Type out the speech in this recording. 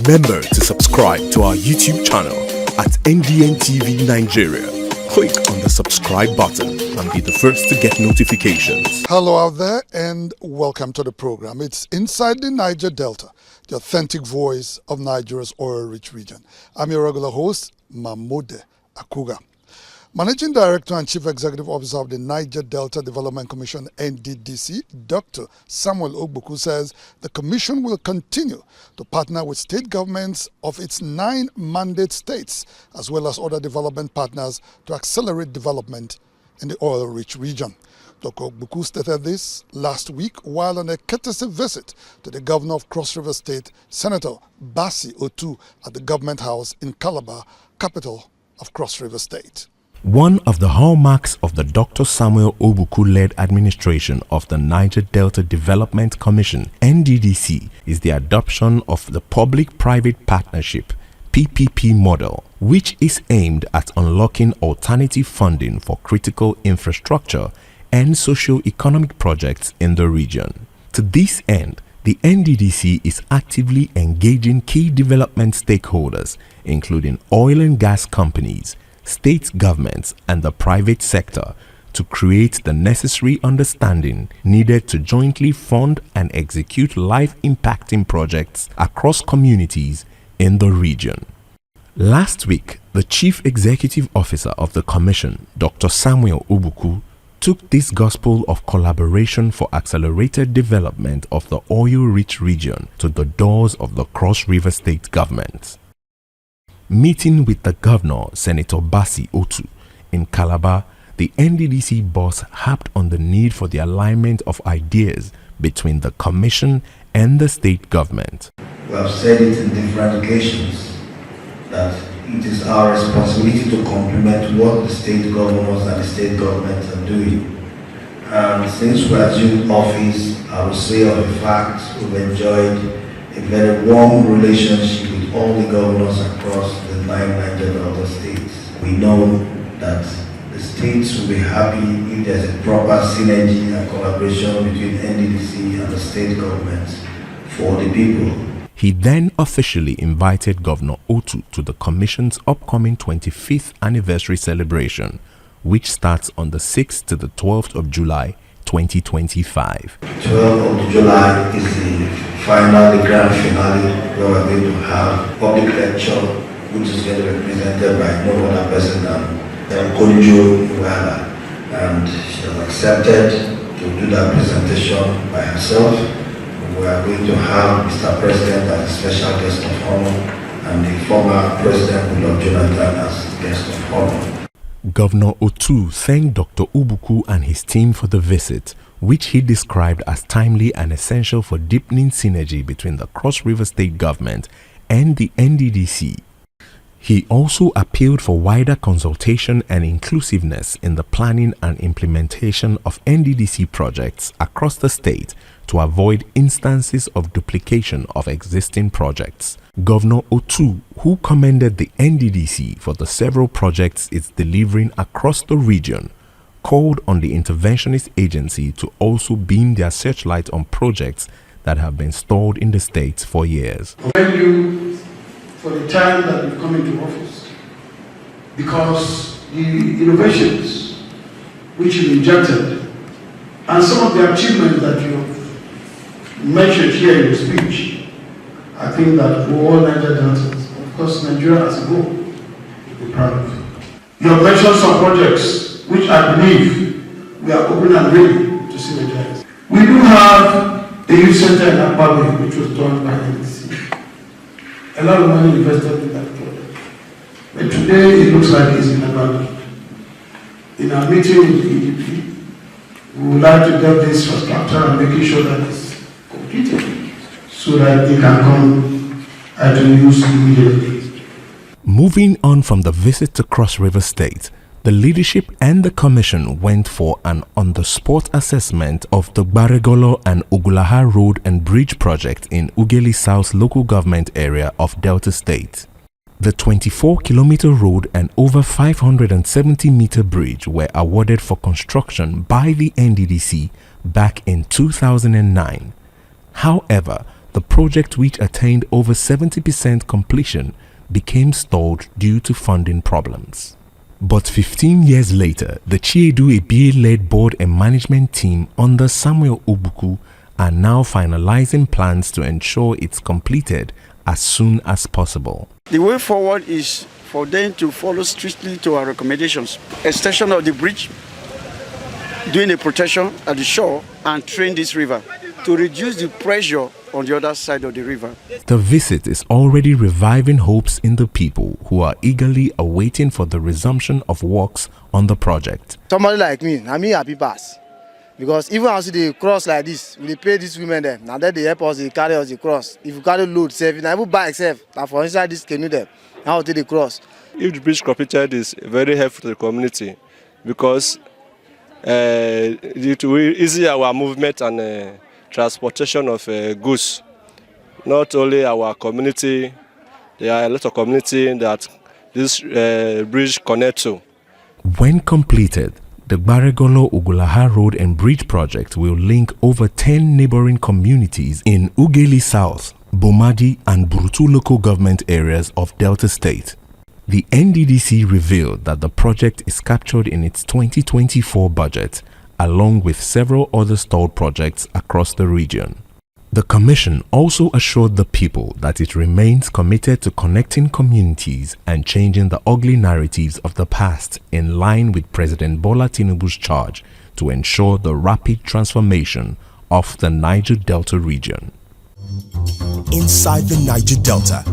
Remember to subscribe to our YouTube channel at NDN Nigeria. Click on the subscribe button and be the first to get notifications. Hello out there and welcome to the program. It's Inside the Niger Delta, the authentic voice of Nigeria's oil-rich region. I'm your regular host, MAMODE AKUGHA. Managing Director and Chief Executive Officer of the Niger Delta Development Commission, Nddc, Dr. Samuel OGBUKU, says the Commission will continue to partner with state governments of its 9 mandate states, as well as other development partners, to accelerate development in the oil-rich region. Dr. OGBUKU stated this last week while on a courtesy visit to the governor of Cross River State, Senator BASSEY at the government house in Calabar, capital of Cross River State. One of the hallmarks of the Dr. Samuel OGBUKU-led administration of the Niger Delta Development Commission, Nddc, is the adoption of the Public-Private Partnership (PPP) model, which is aimed at unlocking alternative funding for critical infrastructure and socio-economic projects in the region. To this end, the Nddc is actively engaging key development stakeholders, including oil and gas companies, state governments and the private sector, to create the necessary understanding needed to jointly fund and execute life-impacting projects across communities in the region. Last week, the Chief Executive Officer of the Commission, Dr. Samuel OGBUKU, took this gospel of collaboration for accelerated development of the oil-rich region to the doors of the Cross River State government. Meeting with the governor, Senator BASSEY in Calabar, the Nddc boss harped on the need for the alignment of ideas between the commission and the state government. We have said it in different occasions that it is our responsibility to complement what the state governors and the state governments are doing. And since we assumed office, I will say of the fact we've enjoyed a very warm relationship with all the governors across the 9 Niger Delta states. We know that the states will be happy if there's a proper synergy and collaboration between Nddc and the state governments for the people. He then officially invited Governor Otu to the Commission's upcoming 25th anniversary celebration, which starts on the 6th to the 12th of July 2025. 12th of July is the the grand finale, where we're going to have public lecture, which is going to be presented by no other person than AKUGHA, and she has accepted to do that presentation by herself. We are going to have Mr. President as a special guest of honor and the former President Jonathan as guest of honor. Governor Otu thanked Dr. OGBUKU and his team for the visit, which he described as timely and essential for deepening synergy between the Cross River State government and the Nddc. He also appealed for wider consultation and inclusiveness in the planning and implementation of Nddc projects across the state to avoid instances of duplication of existing projects. Governor Otu, who commended the Nddc for the several projects it's delivering across the region, called on the interventionist agency to also beam their searchlight on projects that have been stalled in the state for years. Thank you for the time that you've come into office, because the innovations which you injected and some of the achievements that you mentioned here in your speech, I think that all Niger Deltas, of course Nigeria as a whole, will be proud of. You have mentioned some projects which I believe we are open and ready to synergize. We do have a youth center in AKUGHA, which was done by Nddc. A lot of money invested in that project. But today it looks like it's been abandoned. In our meeting with the EDP, we would like to get this infrastructure and making sure that it's completed so that it can come to use immediately. Moving on from the visit to Cross River State, the leadership and the commission went for an on-the-spot assessment of the Baregolo and Ogulaha Road and Bridge project in Ughelli South local government area of Delta State. The 24-kilometer road and over 570-meter bridge were awarded for construction by the Nddc back in 2009. However, the project, which attained over 70% completion, became stalled due to funding problems. But 15 years later, the Chiedu Ebie-led board and management team under Samuel OGBUKU are now finalizing plans to ensure it's completed as soon as possible. The way forward is for them to follow strictly to our recommendations. Extension of the bridge, doing a protection at the shore, and train this river to reduce the pressure on the other side of the river. The visit is already reviving hopes in the people who are eagerly awaiting for the resumption of works on the project. Somebody like me, I'm happy pass. Because even as they cross like this, we pay these women there. Now that they help us, they carry us across. If you carry load, safe, if I even buy itself, for inside this canoe there, how to the cross. If the bridge completed, is very helpful to the community because it will ease our movement and transportation of goods. Not only our community, there are a lot of community that this bridge connects to. When completed, the Gbaregolo-Ogulaha Road and Bridge project will link over 10 neighboring communities in Ugeli South, Bomadi and Burutu local government areas of Delta State. The NDDC revealed that the project is captured in its 2024 budget, along with several other stalled projects across the region. The Commission also assured the people that it remains committed to connecting communities and changing the ugly narratives of the past in line with President Bola Tinubu's charge to ensure the rapid transformation of the Niger Delta region. Inside the Niger Delta,